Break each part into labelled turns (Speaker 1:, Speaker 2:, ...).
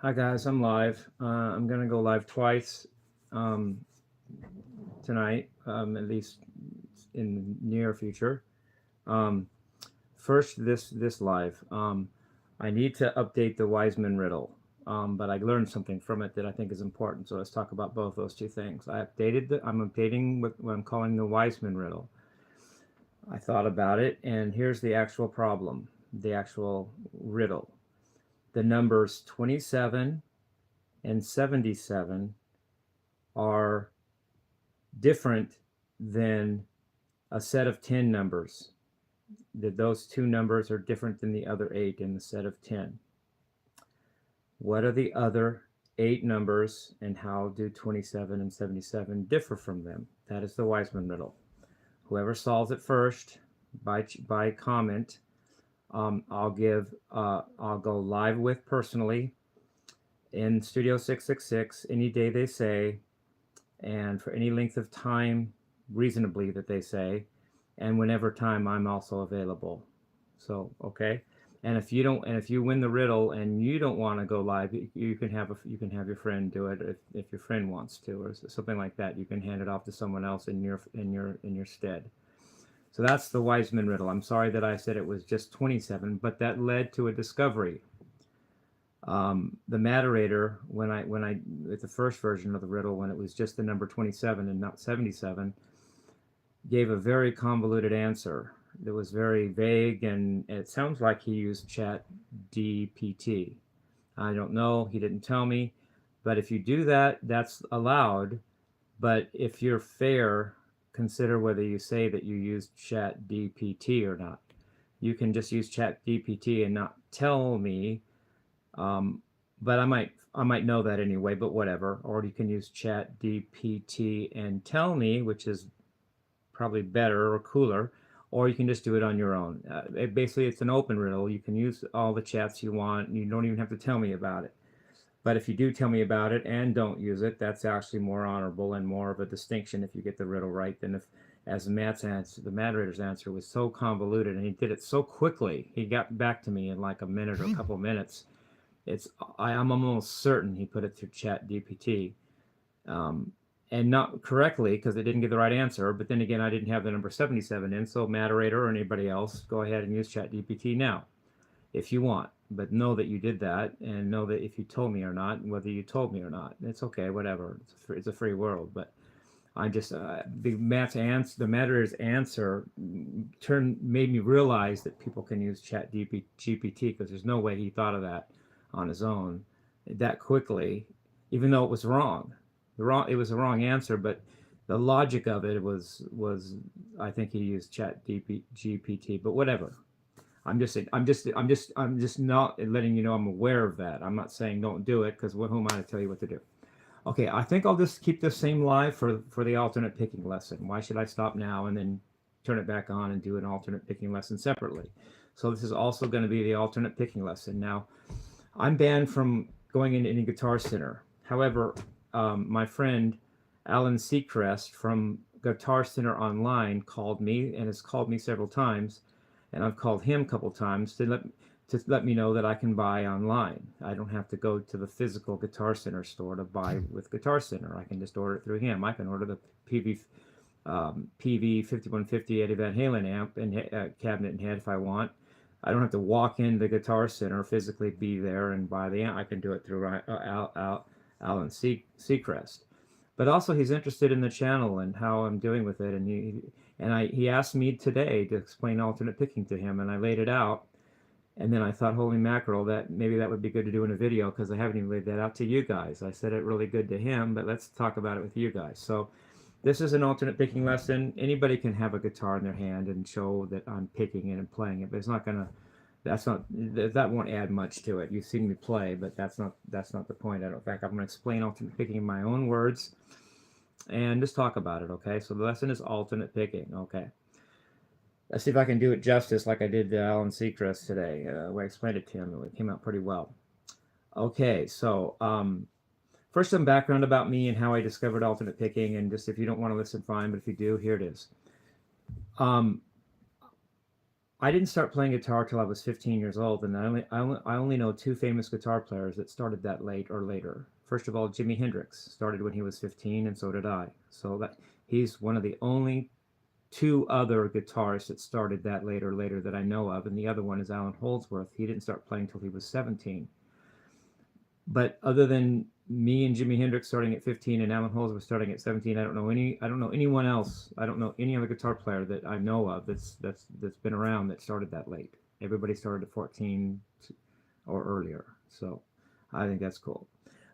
Speaker 1: Hi guys, I'm live. I'm gonna go live twice um, tonight, at least in the near future. Um, First, this live. I need to update the Wiseman Riddle, but I learned something from it that I think is important. So let's talk about both those two things. I'm updating what I'm calling the Wiseman Riddle. I thought about it, and here's the actual problem, the actual riddle. The numbers 27 and 77 are different than a set of 10 numbers. That those two numbers are different than the other 8 in the set of 10. What are the other 8 numbers, and how do 27 and 77 differ from them? That is the Wiseman riddle. Whoever solves it first by comment, I'll go live with personally in Studio 666 any day they say, and for any length of time reasonably that they say, and whenever time I'm also available. So okay, and if you win the riddle and you don't want to go live, you can have your friend do it if your friend wants to, or something like that. You can hand it off to someone else in your stead. So that's the Wiseman riddle. I'm sorry that I said it was just 27, but that led to a discovery. The Matterator, when I with the first version of the riddle, when it was just the number 27 and not 77, gave a very convoluted answer that was very vague, and it sounds like he used Chat DPT. I don't know, he didn't tell me, but if you do that, that's allowed. But if you're fair, consider whether you say that you used Chat DPT or not. You can just use Chat DPT and not tell me, but I might know that anyway, but whatever. Or you can use Chat DPT and tell me, which is probably better or cooler, or you can just do it on your own. Basically, it's an open riddle. You can use all the chats you want. You don't even have to tell me about it. But if you do tell me about it and don't use it, that's actually more honorable and more of a distinction if you get the riddle right than if, as Matt's answer, the moderator's answer was so convoluted and he did it so quickly. He got back to me in like a minute or a couple of minutes. I'm almost certain he put it through Chat DPT. And not correctly because it didn't get the right answer. But then again, I didn't have the number 77 in, so moderator or anybody else, go ahead and use ChatGPT now if you want. But know that you did that, and know that if you told me or not, whether you told me or not, it's okay, whatever. It's a free world. But I just the moderator's answer made me realize that people can use ChatGPT because there's no way he thought of that on his own that quickly, even though it was wrong. It was the wrong answer, but the logic of it was I think he used Chat GPT, but whatever. I'm just not letting you know I'm aware of that. I'm not saying don't do it because who am I to tell you what to do? Okay, I think I'll just keep this same live for the alternate picking lesson. Why should I stop now and then turn it back on and do an alternate picking lesson separately? So this is also going to be the alternate picking lesson. Now, I'm banned from going into any Guitar Center. However, my friend Alan Seacrest from Guitar Center Online called me and has called me several times, and I've called him a couple times to let me know that I can buy online. I don't have to go to the physical Guitar Center store to buy with Guitar Center. I can just order it through him. I can order the PV 5150 Eddie Van Halen amp and cabinet and head if I want. I don't have to walk into the Guitar Center, physically be there and buy the amp. I can do it through Alan Seacrest. But also he's interested in the channel and how I'm doing with it, and he asked me today to explain alternate picking to him, and I laid it out. And then I thought, holy mackerel, that maybe that would be good to do in a video because I haven't even laid that out to you guys. I said it really good to him, but let's talk about it with you guys. So this is an alternate picking lesson. Anybody can have a guitar in their hand and show that I'm picking it and playing it, but it's not gonna. That won't add much to it. You've seen me play, but that's not the point. I don't think I'm going to explain alternate picking in my own words and just talk about it. Okay, so the lesson is alternate picking. Okay. Let's see if I can do it justice like I did to Alan Seacrest today. I explained it to him. It came out pretty well. Okay, so first some background about me and how I discovered alternate picking, and just if you don't want to listen, fine, but if you do, here it is. I didn't start playing guitar till I was 15 years old, and I only know two famous guitar players that started that late or later. First of all, Jimi Hendrix started when he was 15, and so did I. So that he's one of the only two other guitarists that started that later that I know of, and the other one is Alan Holdsworth. He didn't start playing till he was 17. But other than me and Jimi Hendrix starting at 15 and Alan Holdsworth starting at 17, I don't know anyone else. I don't know any other guitar player that I know of that's been around that started that late. Everybody started at 14 or earlier. So I think that's cool.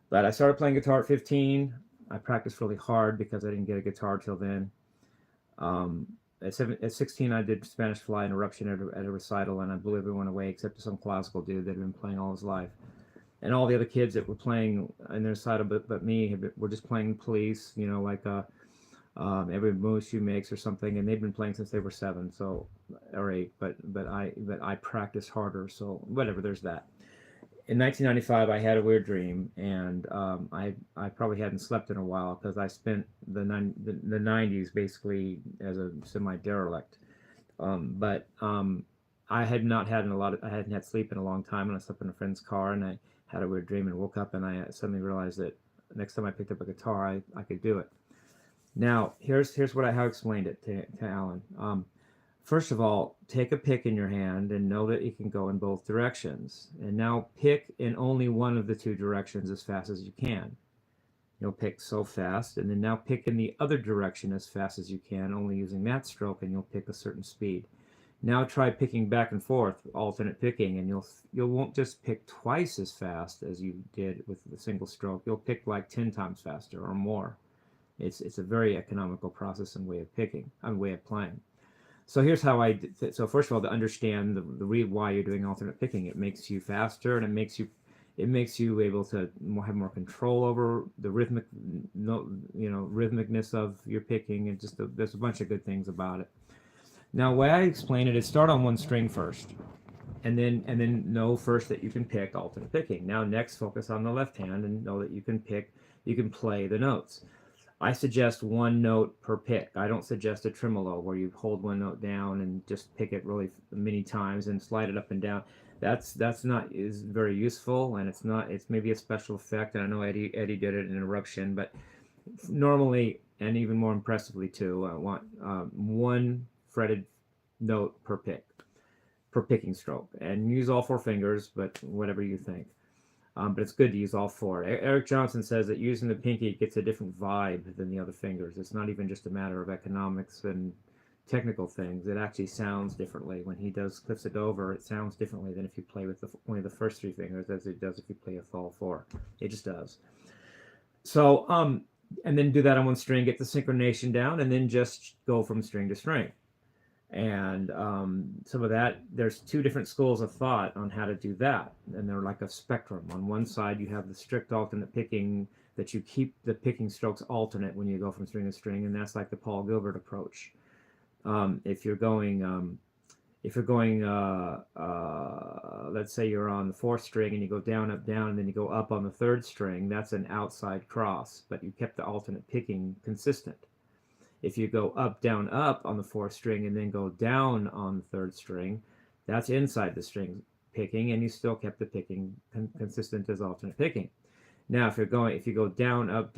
Speaker 1: But I started playing guitar at 15. I practiced really hard because I didn't get a guitar till then. At 16, I did Spanish Fly Interruption at a recital, and I blew everyone away except some classical dude that had been playing all his life. And all the other kids that were playing in their recital, but me, were just playing Police, you know, like Every Move She Makes or something, and they'd been playing since they were 7, so or 8. But I practiced harder, so whatever. There's that. In 1995, I had a weird dream, and I probably hadn't slept in a while because I spent the 90s basically as a semi-derelict. But I had not had I hadn't had sleep in a long time, and I slept in a friend's car, and I had a weird dream and woke up, and I suddenly realized that next time I picked up a guitar, I could do it. Now, here's how I explained it to Alan. First of all, take a pick in your hand and know that it can go in both directions. And now pick in only one of the two directions as fast as you can. You'll pick so fast, and then now pick in the other direction as fast as you can, only using that stroke, and you'll pick a certain speed. Now try picking back and forth, alternate picking, and you won't just pick twice as fast as you did with the single stroke. You'll pick like 10 times faster or more. It's a very economical process and way of picking, way of playing. So here's how so first of all, to understand the reason why you're doing alternate picking, it makes you faster, and it makes you able to have more control over the rhythmicness of your picking, and there's a bunch of good things about it. Now, the way I explain it is start on one string first, and then know first that you can pick alternate picking. Now, next, focus on the left hand and know that you can play the notes. I suggest one note per pick. I don't suggest a tremolo where you hold one note down and just pick it really many times and slide it up and down. That's not is very useful, and it's maybe a special effect. And I know Eddie did it in Eruption, but normally, and even more impressively too, I want one fretted note per picking stroke, and use all 4 fingers, but whatever you think. But it's good to use all 4. Eric Johnson says that using the pinky gets a different vibe than the other fingers. It's not even just a matter of economics and technical things. It actually sounds differently. When he clips it over, it sounds differently than if you play with only the first 3 fingers as it does if you play with all 4. It just does. So, and then do that on one string, get the synchronization down, and then just go from string to string. And some of that, there's 2 different schools of thought on how to do that, and they're like a spectrum. On one side, you have the strict alternate picking, that you keep the picking strokes alternate when you go from string to string, and that's like the Paul Gilbert approach. If you're going, let's say you're on the 4th string and you go down, up, down, and then you go up on the 3rd string, that's an outside cross, but you kept the alternate picking consistent. If you go up, down, up on the 4th string and then go down on the 3rd string, that's inside the string picking, and you still kept the picking consistent as alternate picking. Now, if you go down, up,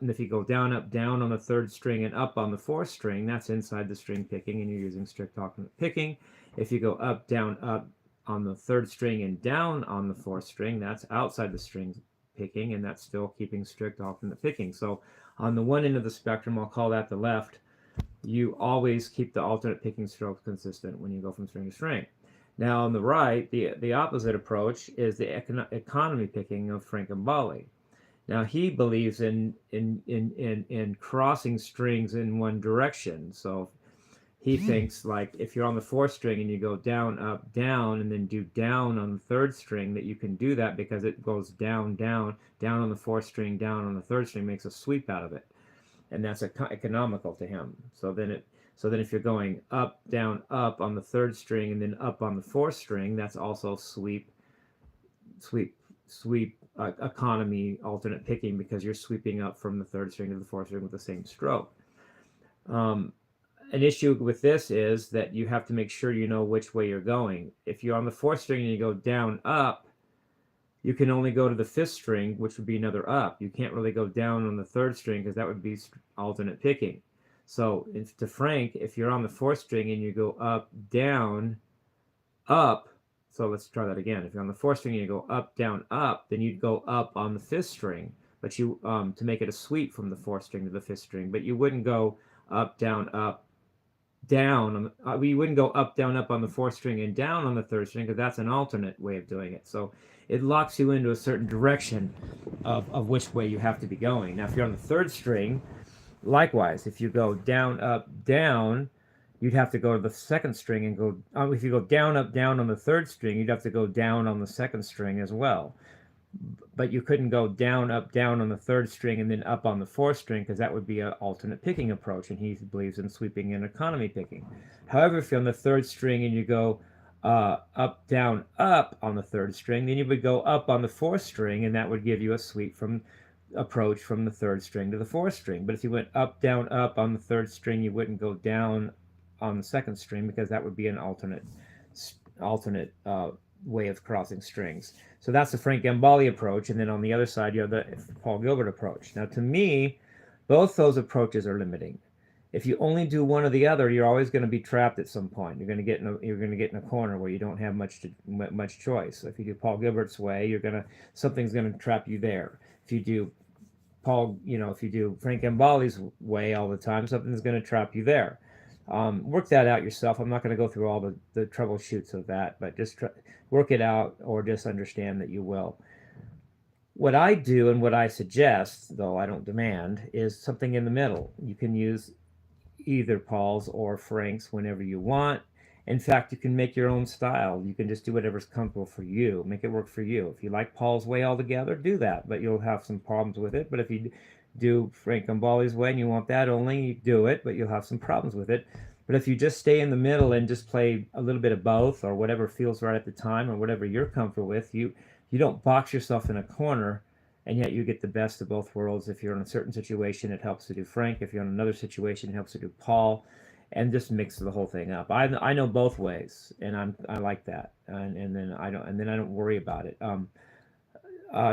Speaker 1: and if you go down, up, down on the 3rd string and up on the 4th string, that's inside the string picking, and you're using strict alternate picking. If you go up on the 3rd string and down on the 4th string, that's outside the string picking, and that's still keeping strict alternate picking. So on the one end of the spectrum, I'll call that the left, you always keep the alternate picking strokes consistent when you go from string to string. Now on the right, the opposite approach is the economy picking of Frank Mbali. Now he believes in crossing strings in one direction. So he thinks, like, if you're on the 4th string and you go down, up, down, and then do down on the 3rd string, that you can do that because it goes down, down, down on the 4th string, down on the 3rd string, makes a sweep out of it, and that's economical to him. So then if you're going up, down, up on the 3rd string and then up on the 4th string, that's also sweep economy alternate picking, because you're sweeping up from the 3rd string to the 4th string with the same stroke. An issue with this is that you have to make sure you know which way you're going. If you're on the fourth string and you go down, up, you can only go to the fifth string, which would be another up. You can't really go down on the third string because that would be alternate picking. So to Frank, if you're on the fourth string and you go up, down, up, so let's try that again. If you're on the fourth string and you go up, down, up, then you'd go up on the fifth string, but you to make it a suite from the fourth string to the fifth string, but you wouldn't go up, down. We wouldn't go up, down, up on the fourth string and down on the third string because that's an alternate way of doing it. So it locks you into a certain direction of which way you have to be going. Now, if you're on the third string, likewise, if you go down, up, down, you'd have to go to the second string and go. If you go down, up, down on the third string, you'd have to go down on the second string as well. But you couldn't go down, up, down on the third string and then up on the fourth string because that would be an alternate picking approach, and he believes in sweeping and economy picking. However, if you're on the third string and you go up, down, up on the third string, then you would go up on the fourth string, and that would give you a sweep from approach from the third string to the fourth string. But if you went up, down, up on the third string, you wouldn't go down on the second string because that would be an alternate way of crossing strings. So that's the Frank Gambale approach, and then on the other side you have the Paul Gilbert approach. Now, to me, both those approaches are limiting. If you only do one or the other, you're always going to be trapped at some point. You're going to get in a corner where you don't have much choice. So if you do Paul Gilbert's way, something's going to trap you there. If you do if you do Frank Gambale's way all the time, something's going to trap you there. Work that out yourself. I'm not going to go through all the troubleshoots of that, but just work it out, or just understand that you will. What I do and what I suggest, though I don't demand, is something in the middle. You can use either Paul's or Frank's whenever you want. In fact, you can make your own style. You can just do whatever's comfortable for you. Make it work for you. If you like Paul's way altogether, do that, but you'll have some problems with it. But if you do Frank Gambale's way and you want that only, you do it, but you'll have some problems with it. But if you just stay in the middle and just play a little bit of both, or whatever feels right at the time, or whatever you're comfortable with, you don't box yourself in a corner, and yet you get the best of both worlds. If you're in a certain situation, it helps to do Frank. If you're in another situation, it helps to do Paul, and just mix the whole thing up. I know both ways, and I like that, and then I don't worry about it.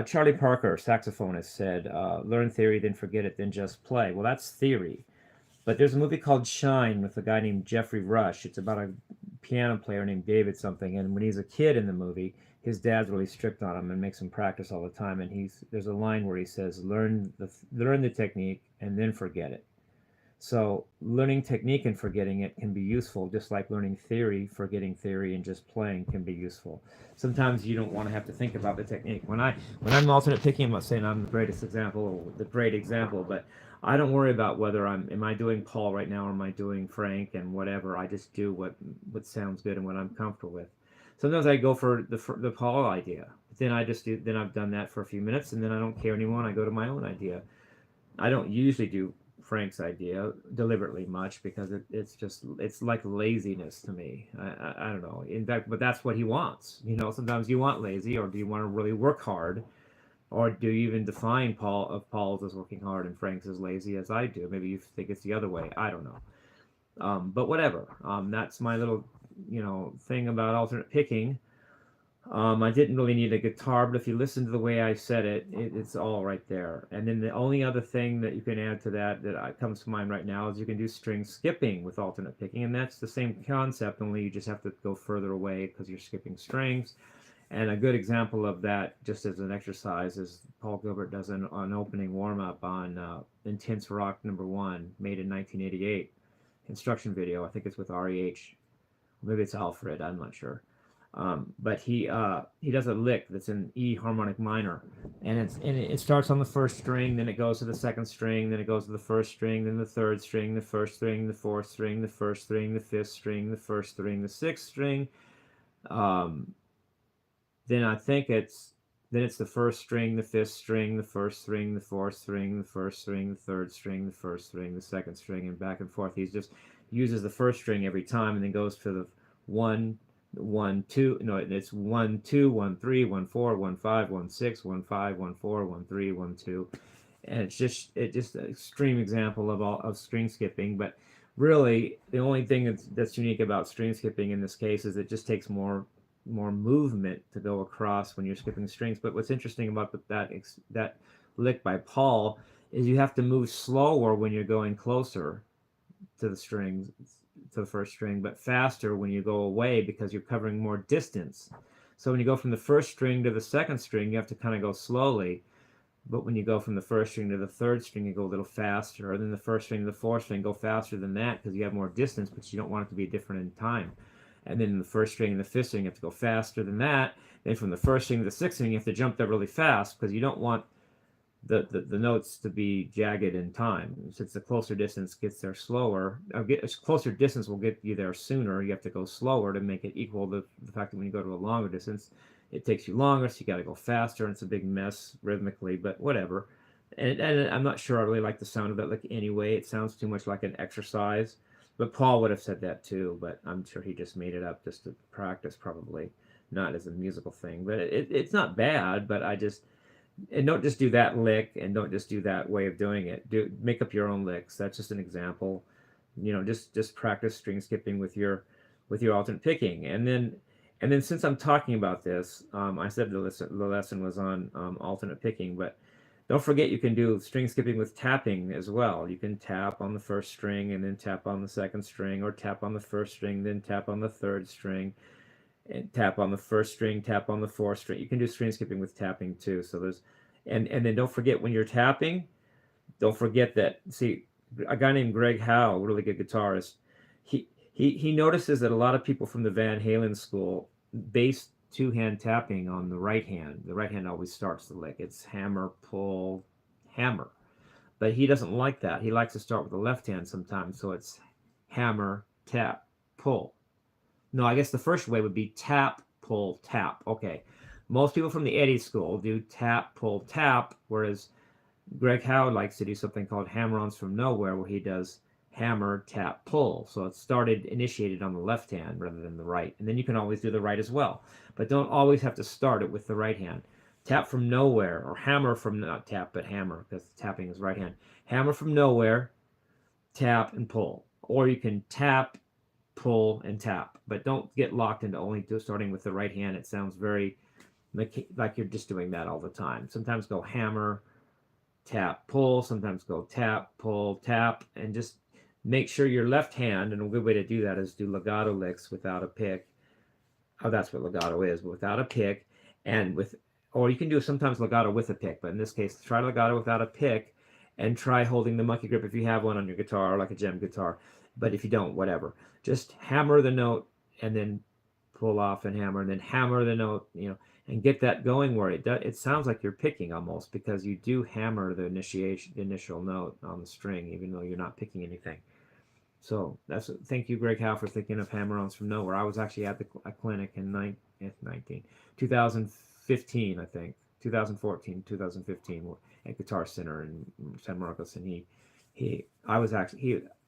Speaker 1: Charlie Parker, saxophonist, said, "Learn theory, then forget it, then just play." Well, that's theory. But there's a movie called Shine with a guy named Jeffrey Rush. It's about a piano player named David something, and when he's a kid in the movie, his dad's really strict on him and makes him practice all the time. And there's a line where he says, "Learn the technique and then forget it." So learning technique and forgetting it can be useful, just like learning theory, forgetting theory, and just playing can be useful. Sometimes you don't want to have to think about the technique. When I'm alternate picking, I'm not saying I'm the greatest example or the great example, but I don't worry about whether am I doing Paul right now or am I doing Frank and whatever. I just do what sounds good and what I'm comfortable with. Sometimes I go for the Paul idea, but then I've done that for a few minutes and then I don't care anymore and I go to my own idea. I don't usually do Frank's idea deliberately much because it's like laziness to me. I don't know. In fact, but that's what he wants. Sometimes you want lazy, or do you want to really work hard, or do you even define Paul's as working hard and Frank's as lazy, as I do? Maybe you think it's the other way. I don't know. But whatever. That's my little thing about alternate picking. I didn't really need a guitar, but if you listen to the way I said it, it's all right there. And then the only other thing that you can add to that comes to mind right now is you can do string skipping with alternate picking, and that's the same concept, only you just have to go further away because you're skipping strings. And a good example of that, just as an exercise, is Paul Gilbert does an opening warm-up on Intense Rock #1, made in 1988. Instruction video, I think it's with REH. Maybe it's Alfred, I'm not sure. But he does a lick that's in E harmonic minor, and it starts on the first string, then it goes to the second string, then it goes to the first string, then the third string, the first string, the fourth string, the first string, the fifth string, the first string, the sixth string. Then I think it's the first string, the fifth string, the first string, the fourth string, the first string, the third string, the first string, the second string, and back and forth. He just uses the first string every time, and then goes to the 1, 1, 2. No, it's 1, 2, 1, 3, 1, 4, 1, 5, 1, 6, 1, 5, 1, 4, 1, 3, 1, 2, and it's just an extreme example of string skipping. But really the only thing that's unique about string skipping in this case is it just takes more movement to go across when you're skipping strings. But what's interesting about that lick by Paul is you have to move slower when you're going closer to the strings, to the first string, but faster when you go away because you're covering more distance. So when you go from the first string to the second string, you have to kind of go slowly. But when you go from the first string to the third string, you go a little faster. And then the first string to the fourth string, go faster than that because you have more distance, but you don't want it to be different in time. And then the first string and the fifth string, you have to go faster than that. Then from the first string to the sixth string, you have to jump there really fast because you don't want the notes to be jagged in time. Since the closer distance gets there slower, closer distance will get you there sooner. You have to go slower to make it equal to the fact that when you go to a longer distance, it takes you longer, so you got to go faster, and it's a big mess rhythmically. But whatever. And I'm not sure I really like the sound of it. Like anyway, it sounds too much like an exercise. But Paul would have said that too. But I'm sure he just made it up just to practice, probably not as a musical thing. But it's not bad. But I just and don't just do that lick and don't just do that way of doing it. Do make up your own licks. That's just an example. Just practice string skipping with your alternate picking, and then since I'm talking about this, I said the lesson was on alternate picking, but don't forget you can do string skipping with tapping as well. You can tap on the first string and then tap on the second string, or tap on the first string, then tap on the third string, and tap on the first string, tap on the fourth string. You can do string skipping with tapping too. So there's, and then don't forget when you're tapping, don't forget that. See, a guy named Greg Howe, really good guitarist, he notices that a lot of people from the Van Halen school base two-hand tapping on the right hand. The right hand always starts the lick. It's hammer, pull, hammer. But he doesn't like that. He likes to start with the left hand sometimes. So it's hammer, tap, pull. No, I guess the first way would be tap, pull, tap. Okay. Most people from the Eddie school do tap, pull, tap, whereas Greg Howard likes to do something called hammer-ons from nowhere, where he does hammer, tap, pull. So it initiated on the left hand rather than the right. And then you can always do the right as well. But don't always have to start it with the right hand. Tap from nowhere, or hammer from, not tap, but hammer, because tapping is right hand. Hammer from nowhere, tap, and pull. Or you can tap, pull, and tap. But don't get locked into only starting with the right hand. It sounds very like you're just doing that all the time. Sometimes go hammer, tap, pull. Sometimes go tap, pull, tap. And just make sure your left hand, and a good way to do that is do legato licks without a pick. Oh, that's what legato is, but without a pick. Or you can do sometimes legato with a pick, but in this case, try legato without a pick, and try holding the monkey grip if you have one on your guitar, like a gem guitar. But if you don't, whatever. Just hammer the note and then pull off and hammer the note, and get that going where it sounds like you're picking almost, because you do hammer the initial note on the string, even though you're not picking anything. So thank you, Greg Howe, for thinking of hammer-ons from nowhere. I was actually at a clinic in 2015, I think, 2014, 2015, at Guitar Center in San Marcos, and I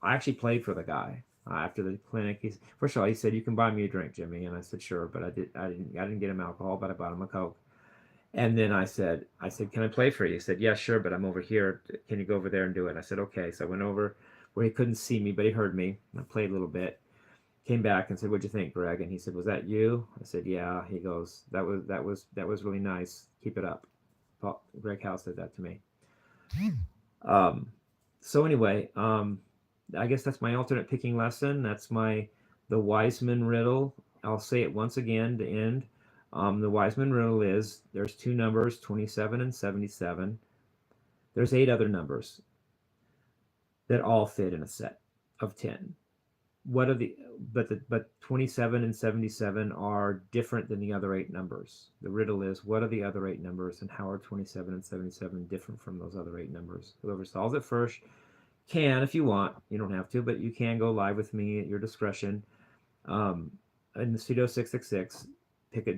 Speaker 1: actually played for the guy. After the clinic, first of all, he said, "You can buy me a drink, Jimmy," and I said, "Sure," but I didn't get him alcohol, but I bought him a Coke. And then I said, "Can I play for you?" He said, "Yeah, sure, but I'm over here. Can you go over there and do it?" I said, "Okay." So I went over where he couldn't see me, but he heard me. I played a little bit. Came back and said, "What'd you think, Greg?" And he said, "Was that you?" I said, "Yeah." He goes, "That was really nice. Keep it up." Greg Howe said that to me. Um, so anyway, I guess that's my alternate picking lesson. That's the Wiseman Riddle. I'll say it once again to end. The Wiseman Riddle is, there's two numbers, 27 and 77. There's 8 other numbers that all fit in a set of 10. What are but 27 and 77 are different than the other 8 numbers. The riddle is, what are the other 8 numbers, and how are 27 and 77 different from those other 8 numbers? Whoever solves it first can, if you want. You don't have to, but you can go live with me at your discretion. In the Studio 666, pick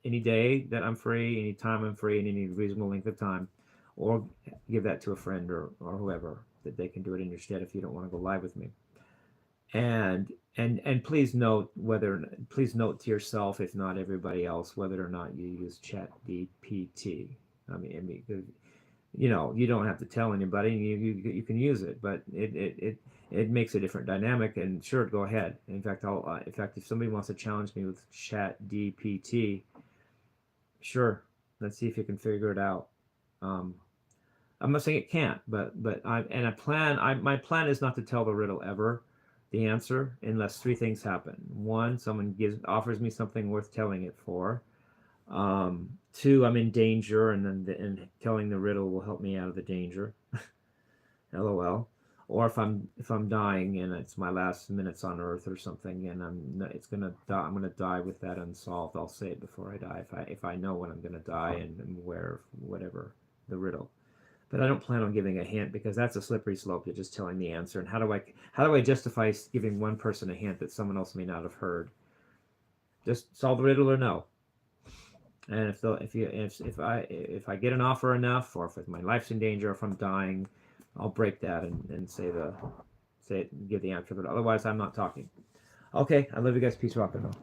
Speaker 1: any day that I'm free, any time I'm free, and any reasonable length of time, or give that to a friend or whoever, that they can do it in your stead if you don't want to go live with me. And please note to yourself, if not everybody else, whether or not you use Chat GPT. I mean, You know, you don't have to tell anybody. You can use it, but it makes a different dynamic. And sure, go ahead. In fact, if somebody wants to challenge me with Chat DPT, sure, let's see if you can figure it out. Um, I'm not saying it can't, but my plan is not to tell the riddle ever, the answer, unless three things happen. One, someone offers me something worth telling it for. Two, I'm in danger, and telling the riddle will help me out of the danger. LOL. Or if I'm dying and it's my last minutes on Earth or something, and I'm gonna die with that unsolved. I'll say it before I die if I know when I'm gonna die and where whatever the riddle. But I don't plan on giving a hint because that's a slippery slope to just telling the answer. And how do I justify giving one person a hint that someone else may not have heard? Just solve the riddle or no. And if I get an offer enough, or if my life's in danger, or if I'm dying, I'll break that and give the answer. But otherwise, I'm not talking. Okay, I love you guys. Peace, rock and roll.